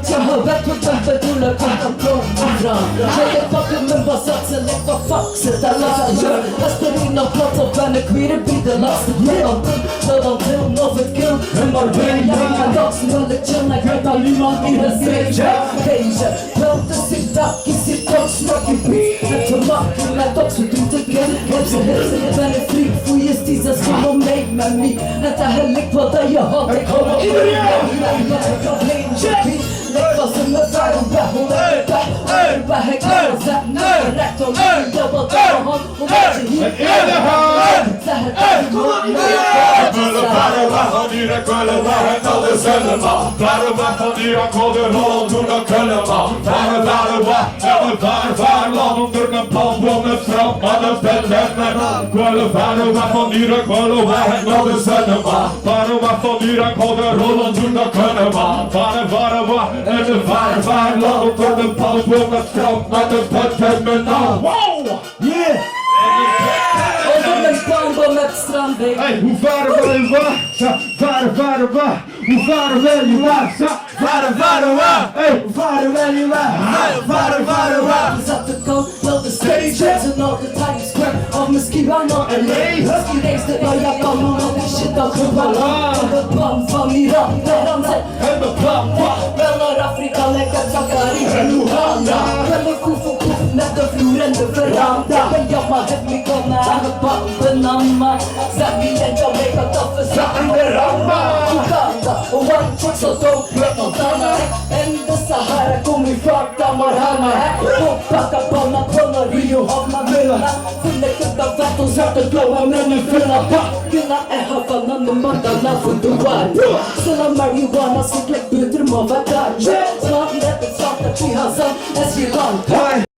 Tahavet på behöver kontan från fram. Tjejer fucking men bara satsa lägg vad fuck sätta lasta gör. Hästar in och pratar vänner kvitter bidrar lasta. Någon till något kul. Men bara välja inga dag som jag lektioner. Greppa liman i den serien. Deja, pratar sitt dack i sitt dag. Smaker beat. Jag tar macken med dock så du inte blir. Hälsa vänner fri. Får justitia som om mig med mig. Hämta helg på där jag har det kommer. Lägg vad som är färd och bär. Hon är bär. Hon är bär. Häcklar och sätt. Nu är rätt och nu jobbar där och hon. Hon är till hit. Så här är det. Yeah! Hey, hoe vader wil je wachten? Vader, hoe vader wil je wachten? Vader, hey, hoe vader wil je wachten? Vader, Zat de kant, wel de stage en al de Times Square. Of misschien wel naar LA. Husky race de ja, kan nog die shit al gevallen. Van de plan van Iran, Teheran zet en de plan. Wel naar Afrika, lekker Zakari en Uganda. Wel een koef met de vloer en de veranda. En jammer heb me gonna have a banana. Zambia en Jamaica, dat is in de Ramba. Uganda, one chick so dope, met Montana. En de Sahara kom i farta marhana. Packa panna, Rio, Havna, Milla. Fulla kutta fett och svarta blåa männen fulla packarna är Havana med mandarna från Dubai. Såna marijuana, cykla byter med vagar. Snart lätt svarta till Hassan, Sri Lanka.